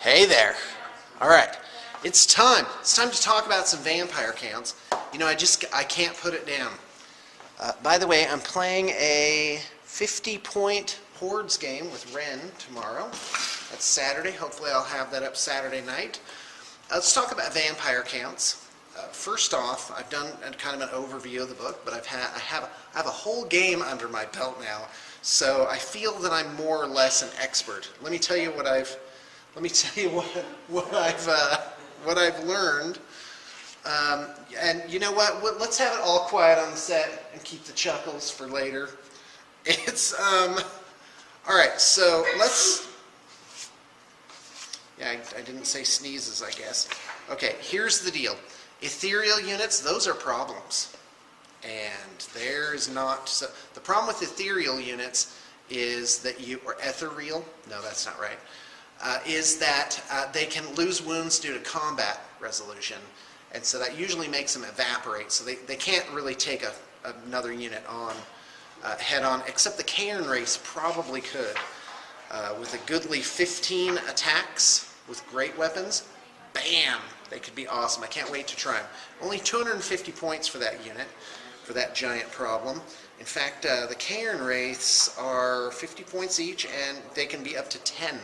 Hey there. All right, it's time. It's time to talk about some vampire counts. You know, I can't put it down. By the way, I'm playing a 50-point Hordes game with Ren tomorrow. That's Saturday. Hopefully I'll have that up Saturday night. Let's talk about vampire counts. First off, I've done kind of an overview of the book, but I have a whole game under my belt now, so I feel that I'm more or less an expert. Let me tell you what I've learned. And you know what? Let's have it all quiet on the set and keep the chuckles for later. It's all right. So let's. Yeah, I didn't say sneezes, I guess. Okay, here's the deal. Ethereal units, those are problems. And there is not... So the problem with ethereal units is that or ethereal, no, that's not right, is that they can lose wounds due to combat resolution. And so that usually makes them evaporate. So they can't really take another unit on head on, except the Cairn race probably could. With a goodly 15 attacks with great weapons, bam, they could be awesome. I can't wait to try them. Only 250 points for that unit, for that giant problem. In fact, the Cairn wraiths are 50 points each, and they can be up to 10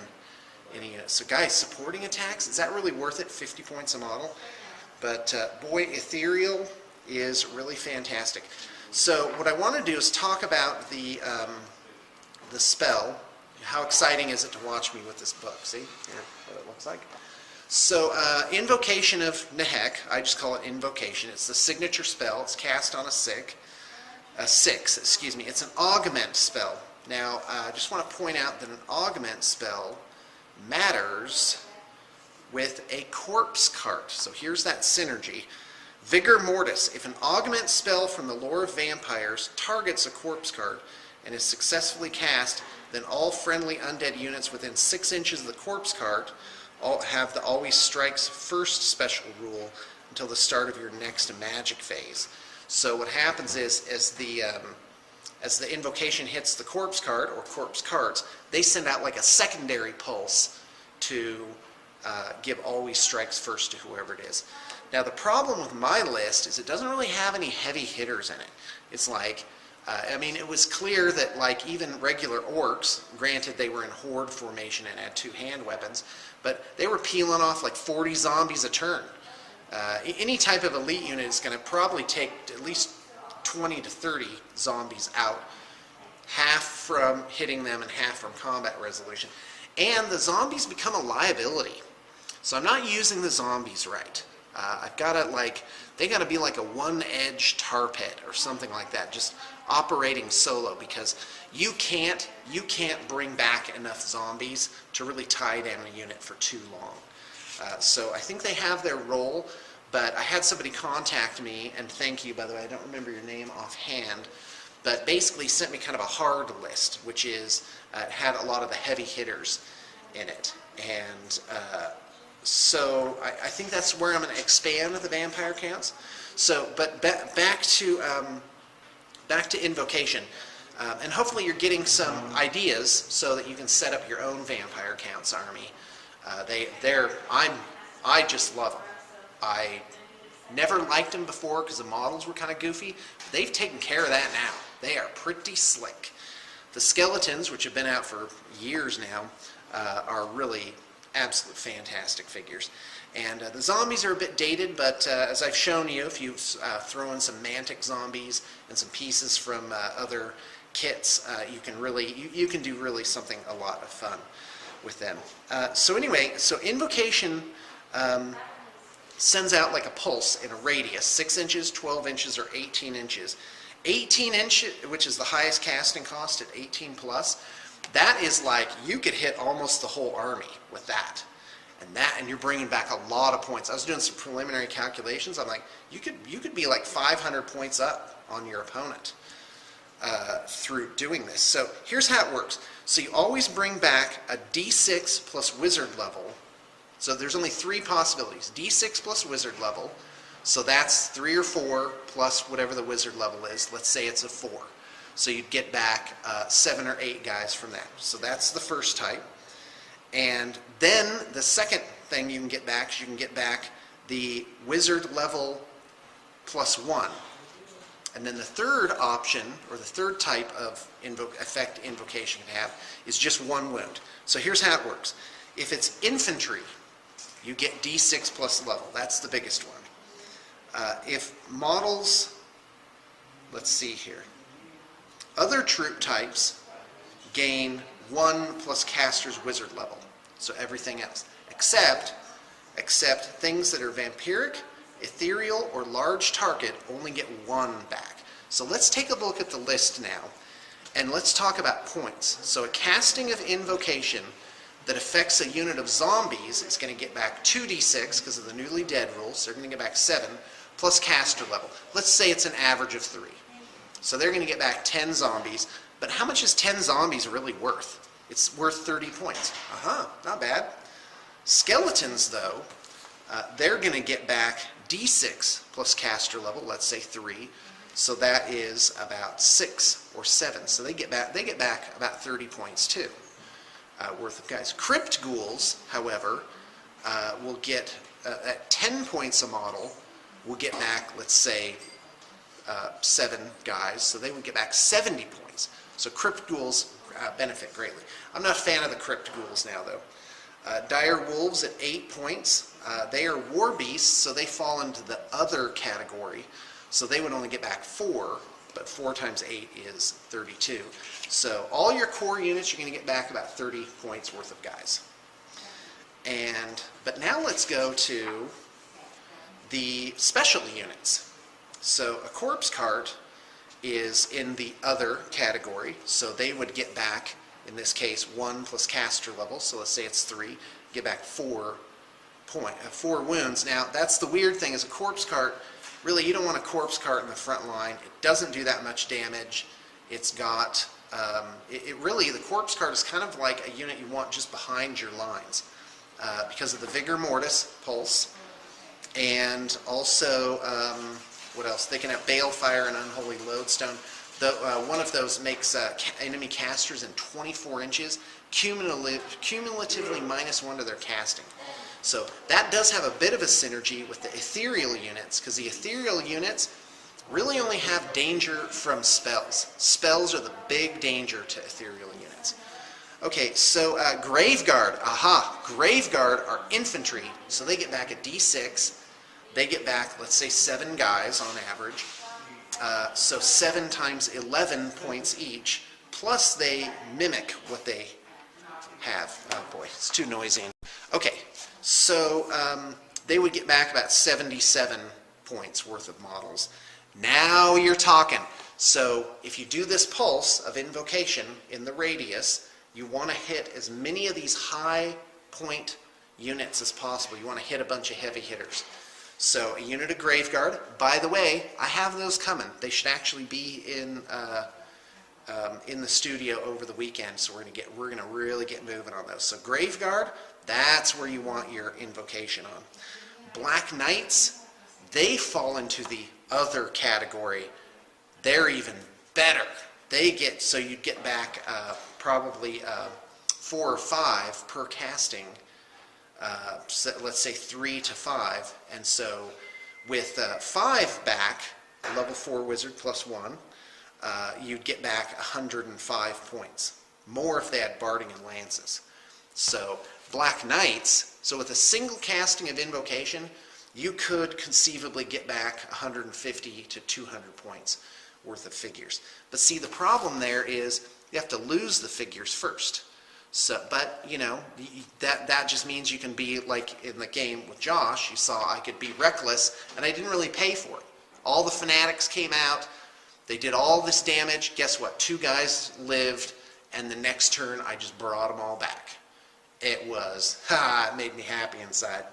in a unit. So guys, supporting attacks, is that really worth it, 50 points a model? But boy, Ethereal is really fantastic. So what I want to do is talk about the spell. How exciting is it to watch me with this book? See here what it looks like? So Invocation of Nehek, I just call it Invocation. It's the signature spell. It's cast on a 6, excuse me. It's an augment spell. Now, I just want to point out that an augment spell matters with a corpse cart. So here's that synergy. Vigor Mortis. If an augment spell from the lore of vampires targets a corpse cart and is successfully cast, then all friendly undead units within 6 inches of the corpse cart have the always strikes first special rule until the start of your next magic phase. So what happens is, as the invocation hits the corpse cart or corpse carts, they send out like a secondary pulse to give always strikes first to whoever it is. Now the problem with my list is it doesn't really have any heavy hitters in it. It's like, I mean, it was clear that like even regular orcs, granted they were in horde formation and had 2 hand weapons, but they were peeling off like 40 zombies a turn. Any type of elite unit is going to probably take at least 20 to 30 zombies out, half from hitting them and half from combat resolution. And the zombies become a liability. So I'm not using the zombies right. I've got to they got to be like a 1-edge tar pit or something like that, just operating solo, because you can't bring back enough zombies to really tie down a unit for too long. So I think they have their role, but I had somebody contact me, and thank you, by the way, I don't remember your name offhand, but basically sent me kind of a hard list, which is had a lot of the heavy hitters in it. And so I think that's where I'm going to expand the vampire counts. So, but back to Invocation, and hopefully you're getting some ideas so that you can set up your own vampire counts army. I just love them. I never liked them before because the models were kind of goofy. They've taken care of that now. They are pretty slick. The skeletons, which have been out for years now, are really absolute fantastic figures. And the zombies are a bit dated, but as I've shown you, if you throw in some mantic zombies and some pieces from other kits, you can do really something a lot of fun with them. So anyway, so Invocation sends out like a pulse in a radius, 6 inches, 12 inches, or 18 inches. 18 inches, which is the highest casting cost at 18 plus, that is like, you could hit almost the whole army with that. And you're bringing back a lot of points. I was doing some preliminary calculations. I'm like, you could be like 500 points up on your opponent through doing this. So here's how it works. So you always bring back a D6 plus wizard level. So there's only 3 possibilities. D6 plus wizard level. So that's 3 or 4 plus whatever the wizard level is. Let's say it's a 4. So you'd get back 7 or 8 guys from that. So that's the first type. And then the second thing you can get back is you can get back the wizard level +1. And then the third option, or the third type of effect invocation can have, is just 1 wound. So here's how it works. If it's infantry, you get D6 plus level. That's the biggest one. If models, let's see here, other troop types gain 1 plus caster's wizard level. So everything else, except things that are vampiric, ethereal, or large target only get 1 back. So let's take a look at the list now, and let's talk about points. So a casting of invocation that affects a unit of zombies is going to get back 2d6 because of the newly dead rules. So they're going to get back 7 plus caster level. Let's say it's an average of 3. So they're going to get back 10 zombies. But how much is 10 zombies really worth? It's worth 30 points. Not bad. Skeletons, though, they're going to get back d6 plus caster level, let's say 3. So that is about 6 or 7. So they get back about 30 points too, worth of guys. Crypt ghouls, however, will get at 10 points a model, will get back, let's say, 7 guys. So they would get back 70 points. So crypt ghouls benefit greatly. I'm not a fan of the crypt ghouls now, though. Dire wolves at 8 points. They are war beasts, so they fall into the other category. So they would only get back 4, but 4 times 8 is 32. So all your core units, you're going to get back about 30 points worth of guys. But now let's go to the specialty units. So a corpse cart is in the other category, so they would get back, in this case, 1 plus caster level. So let's say it's 3, get back 4 wounds. Now that's the weird thing, is a corpse cart, really you don't want a corpse cart in the front line. It doesn't do that much damage. It's got, really, the corpse cart is kind of like a unit you want just behind your lines because of the Vigor Mortis pulse, and also, what else? They can have Balefire and Unholy Loadstone. One of those makes enemy casters in 24 inches, cumulatively -1 to their casting. So that does have a bit of a synergy with the ethereal units, because the ethereal units really only have danger from spells. Spells are the big danger to ethereal units. Okay, so Graveguard. Graveguard are infantry, so they get back a d6. They get back, let's say, 7 guys on average. So 7 times 11 points each, plus they mimic what they have. Oh boy, it's too noisy. Okay, so they would get back about 77 points worth of models. Now you're talking. So if you do this pulse of invocation in the radius, you want to hit as many of these high point units as possible. You want to hit a bunch of heavy hitters. So a unit of Graveguard. By the way, I have those coming. They should actually be in the studio over the weekend. So we're gonna really get moving on those. So Graveguard, that's where you want your invocation on. Black Knights, they fall into the other category. They're even better. So you'd get back probably 4 or 5 per casting. So let's say 3 to 5, and so with 5 back, level 4 wizard +1, you'd get back 105 points. More if they had barding and lances. So Black Knights, so with a single casting of invocation, you could conceivably get back 150 to 200 points worth of figures. But see, the problem there is you have to lose the figures first. So, but you know, that just means you can be like in the game with Josh. You saw I could be reckless, and I didn't really pay for it. All the fanatics came out. They did all this damage. Guess what? 2 guys lived, and the next turn I just brought them all back. It made me happy inside.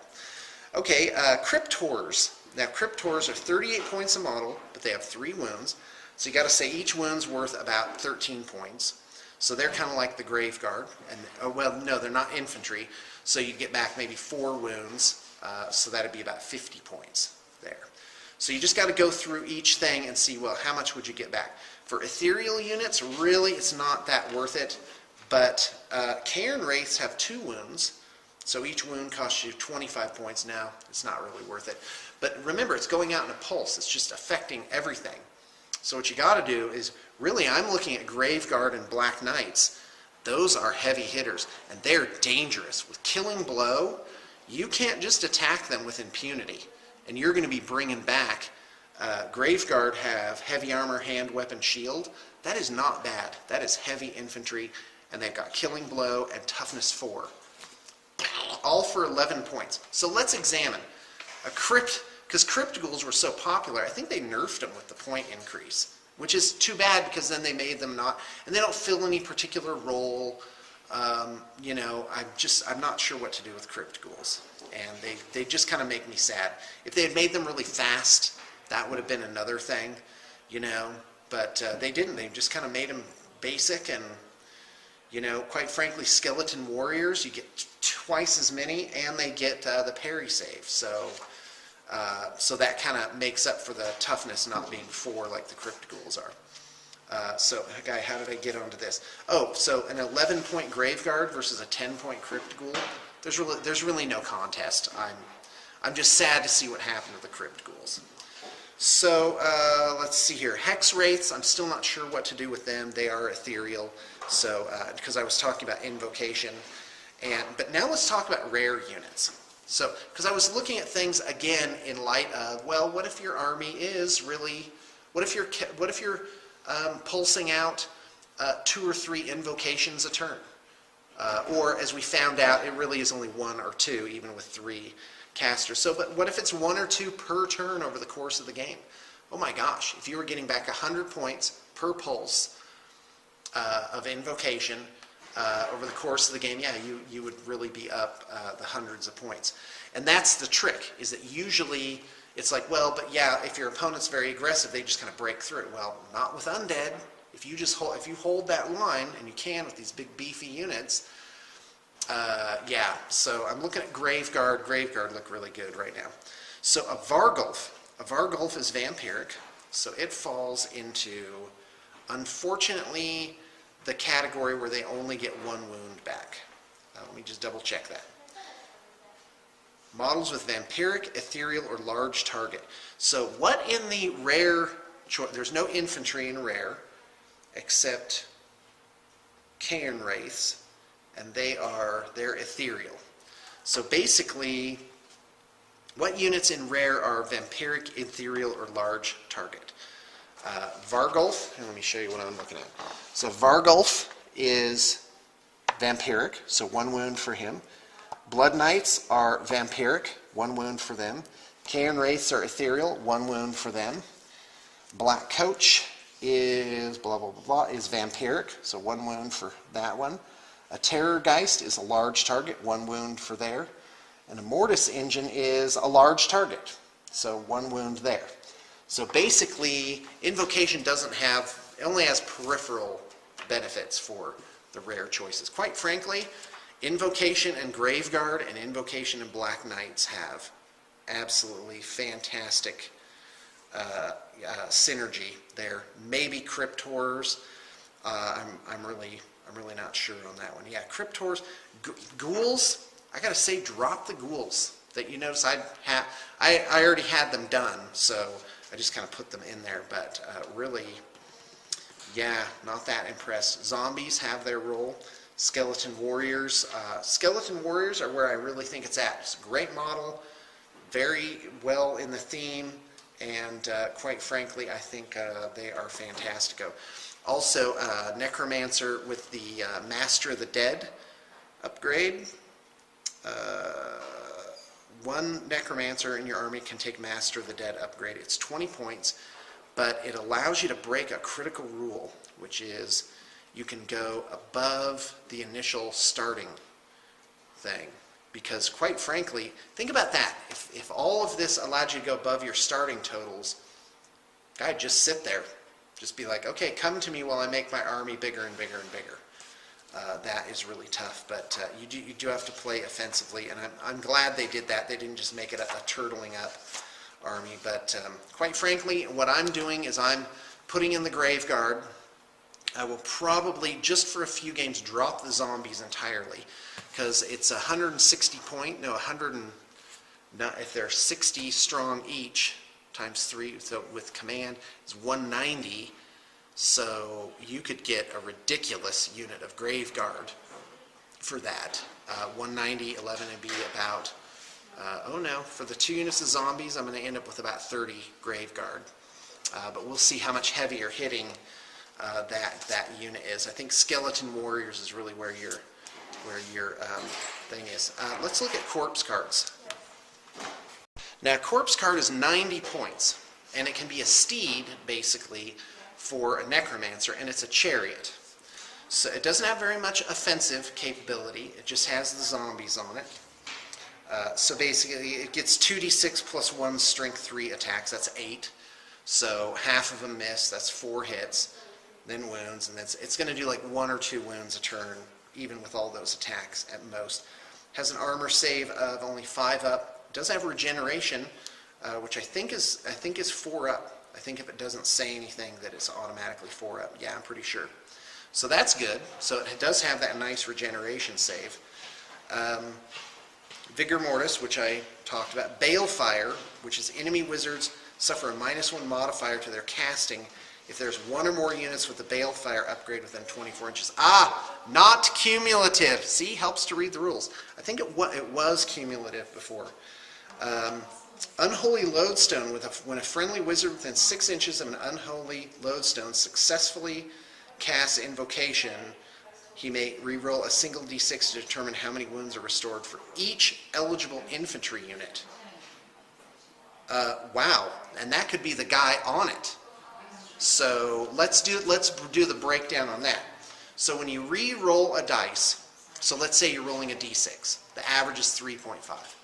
Okay, Crypt Horrors. Now, Crypt Horrors are 38 points a model, but they have 3 wounds. So you got to say each wound's worth about 13 points. So they're kind of like the Graveguard. And, well, no, they're not infantry. So you get back maybe 4 wounds. So that'd be about 50 points there. So you just got to go through each thing and see, well, how much would you get back? For ethereal units, really, it's not that worth it. But Cairn Wraiths have 2 wounds, so each wound costs you 25 points. Now, it's not really worth it. But remember, it's going out in a pulse. It's just affecting everything. So what you got to do is, really, I'm looking at Graveguard and Black Knights. Those are heavy hitters, and they're dangerous. With Killing Blow, you can't just attack them with impunity, and you're going to be bringing back. Graveguard have heavy armor, hand, weapon, shield. That is not bad. That is heavy infantry, and they've got Killing Blow and Toughness 4. All for 11 points. So let's examine a Crypt, because Crypt Ghouls were so popular, I think they nerfed them with the point increase, which is too bad because then they made them not, and they don't fill any particular role. You know, I'm not sure what to do with Crypt Ghouls, and they just kind of make me sad. If they had made them really fast, that would have been another thing, you know, but they didn't. They just kind of made them basic, and, you know, quite frankly, Skeleton Warriors, you get twice as many, and they get the parry save, so that kind of makes up for the toughness not being 4 like the Crypt Ghouls are. So, guy, how did I get onto this? Oh, so an 11-point Graveguard versus a 10-point Crypt Ghoul. There's really no contest. I'm just sad to see what happened to the Crypt Ghouls. So let's see here. Hex Wraiths, I'm still not sure what to do with them. They are ethereal. So because I was talking about Invocation, but now let's talk about rare units. So because I was looking at things again in light of, well, what if your army is really, what if you're pulsing out 2 or 3 invocations a turn, or as we found out, it really is only 1 or 2, even with 3 casters. So, but what if it's 1 or 2 per turn over the course of the game? Oh my gosh! If you were getting back 100 points per pulse of invocation over the course of the game, yeah, you would really be up the hundreds of points. And that's the trick. Is that usually it's like, well, but yeah, if your opponent's very aggressive, they just kind of break through. Well, not with undead. If you hold that line, and you can with these big beefy units, yeah. So I'm looking at Graveguard. Graveguard look really good right now. So a Vargulf is vampiric, so it falls into, unfortunately, the category where they only get 1 wound back. Let me just double check that. Models with vampiric, ethereal, or large target. So what in the rare, there's no infantry in rare, except Cairn Wraiths, and they're ethereal. So basically, what units in rare are vampiric, ethereal, or large target? Vargulf, and let me show you what I'm looking at. So Vargulf is vampiric, so 1 wound for him. Blood Knights are vampiric, 1 wound for them. Cairn Wraiths are ethereal, 1 wound for them. Black Coach is blah blah blah is vampiric, so 1 wound for that one. A Terrorgeist is a large target, 1 wound for there. And a Mortis Engine is a large target, so 1 wound there. So basically, Invocation it only has peripheral benefits for the rare choices. Quite frankly, Invocation and Graveguard and Invocation and Black Knights have absolutely fantastic synergy there. Maybe Crypt Horrors. I'm really not sure on that one. Yeah, Crypt Horrors. Ghouls, I gotta say, drop the ghouls. That you notice I already had them done, so I just kind of put them in there. But really, yeah, not that impressed. Zombies have their role. Skeleton Warriors. Skeleton Warriors are where I really think it's at. It's a great model, very well in the theme, and quite frankly, I think they are fantastico. Also, Necromancer with the Master of the Dead upgrade. 1 Necromancer in your army can take Master of the Dead upgrade. It's 20 points, but it allows you to break a critical rule, which is you can go above the initial starting thing. Because quite frankly, think about that. If all of this allowed you to go above your starting totals, I'd just sit there. Just be like, okay, come to me while I make my army bigger and bigger and bigger. That is really tough, but you do have to play offensively, and I'm glad they did that. They didn't just make it a turtling up army, but quite frankly, what I'm doing is I'm putting in the Graveguard. I will probably, just for a few games, drop the zombies entirely, because it's 160 point, no, 100 and, if they're 60 strong each, times 3, so with command, is 190, so you could get a ridiculous unit of Grave Guard for that. 190, 11 would be about, oh no, for the 2 units of zombies, I'm going to end up with about 30 Grave Guard. But we'll see how much heavier hitting that unit is. I think Skeleton Warriors is really where your thing is. Let's look at Corpse Cards. Now, Corpse Card is 90 points, and it can be a steed, basically, for a Necromancer, and it's a chariot. So it doesn't have very much offensive capability. It just has the zombies on it. So basically, it gets 2d6 plus 1 strength 3 attacks. That's 8. So half of them miss. That's 4 hits. Then wounds, and it's going to do like 1 or 2 wounds a turn, even with all those attacks at most. Has an armor save of only 5 up. Does have regeneration, which I think is 4 up. I think if it doesn't say anything that it's automatically 4 up. Yeah, I'm pretty sure. So that's good. So it does have that nice regeneration save. Vigor Mortis, which I talked about. Balefire, which is enemy wizards suffer a -1 modifier to their casting if there's 1 or more units with the Balefire upgrade within 24 inches. Not cumulative. See, helps to read the rules. I think it was cumulative before. Unholy Loadstone, when a friendly wizard within 6 inches of an Unholy Loadstone successfully casts Invocation, he may reroll a single d6 to determine how many wounds are restored for each eligible infantry unit. Wow, and that could be the guy on it. So let's do the breakdown on that. So when you re-roll a dice, so let's say you're rolling a d6, the average is 3.5.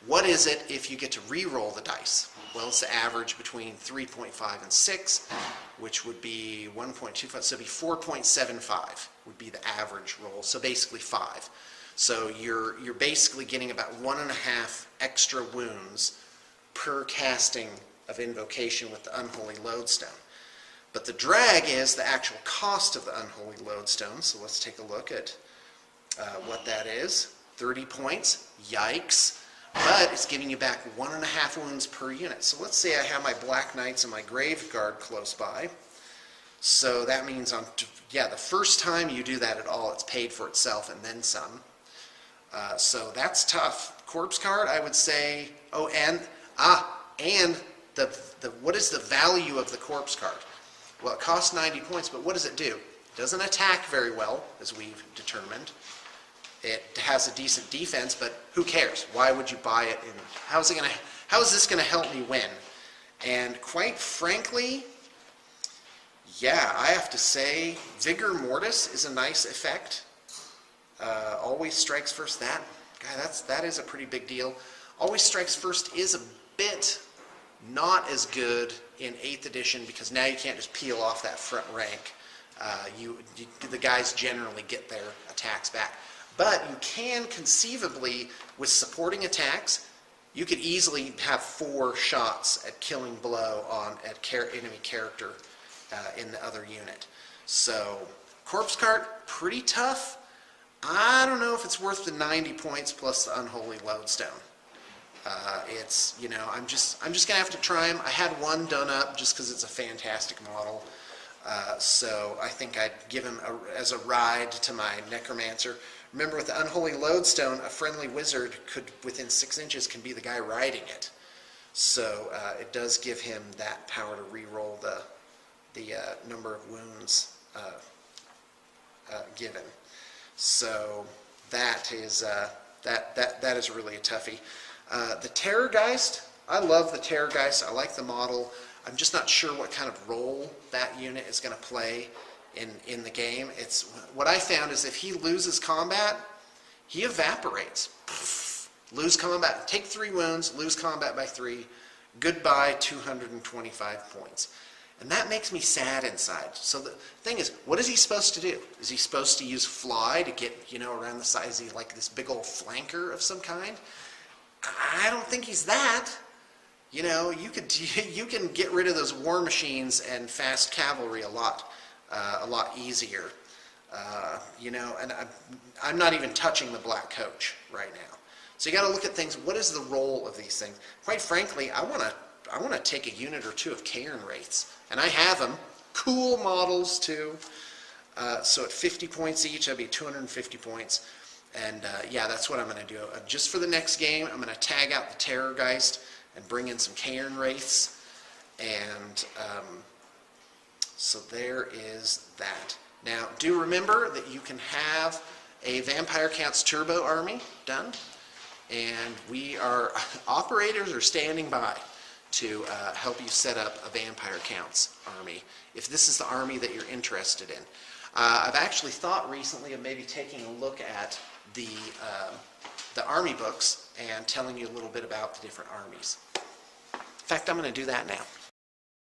What is it if you get to re-roll the dice? Well, it's the average between 3.5 and 6, which would be 1.25, so it'd be 4.75 would be the average roll, so basically 5. So you're basically getting about 1.5 extra wounds per casting of Invocation with the Unholy Loadstone. But the drag is the actual cost of the Unholy Loadstone, so let's take a look at what that is. 30 points, yikes. But it's giving you back 1.5 wounds per unit. So let's say I have my Black Knights and my Grave Guard close by. So that means, the first time you do that at all, it's paid for itself and then some. So that's tough. Corpse Card, I would say, and what is the value of the Corpse Card? Well, it costs 90 points, but what does it do? It doesn't attack very well, as we've determined. It has a decent defense, but who cares? Why would you buy it? And how is this going to help me win? And quite frankly, yeah, I have to say, Vigor Mortis is a nice effect. Always strikes first. That is a pretty big deal. Always strikes first is a bit not as good in 8th edition because now you can't just peel off that front rank. The guys generally get their attacks back. But you can conceivably, with supporting attacks, you could easily have 4 shots at killing blow on enemy character in the other unit. So, Corpse Card, pretty tough. I don't know if it's worth the 90 points plus the Unholy Loadstone. I'm just gonna have to try them. I had one done up just because it's a fantastic model. So I think I'd give him as a ride to my Necromancer. Remember, with the Unholy Loadstone, a friendly wizard could, within 6 inches, can be the guy riding it. So it does give him that power to re-roll the number of wounds given. So that is really a toughie. The Terrorgeist, I love the Terrorgeist. I like the model. I'm just not sure what kind of role that unit is going to play in the game. What I found is if he loses combat, he evaporates. Lose combat, take 3 wounds, lose combat by 3, goodbye 225 points. And that makes me sad inside. So the thing is, what is he supposed to do? Is he supposed to use fly to get, around the side? Is he like this big old flanker of some kind? I don't think he's that. You can get rid of those war machines and fast cavalry a lot a lot easier. You know, and I'm not even touching the black coach right now. So you got to look at things. What is the role of these things? Quite frankly, I want to take a unit or two of Cairn Wraiths, and I have them. Cool models too. So at 50 points each, that'd be 250 points. And yeah, that's what I'm going to do. Just for the next game, I'm going to tag out the Terrorgeist and bring in some Cairn Wraiths. And so there is that. Now, do remember that you can have a Vampire Counts Turbo army done. And operators are standing by to help you set up a Vampire Counts army, if this is the army that you're interested in. I've actually thought recently of maybe taking a look at the army books and telling you a little bit about the different armies. In fact, I'm going to do that now.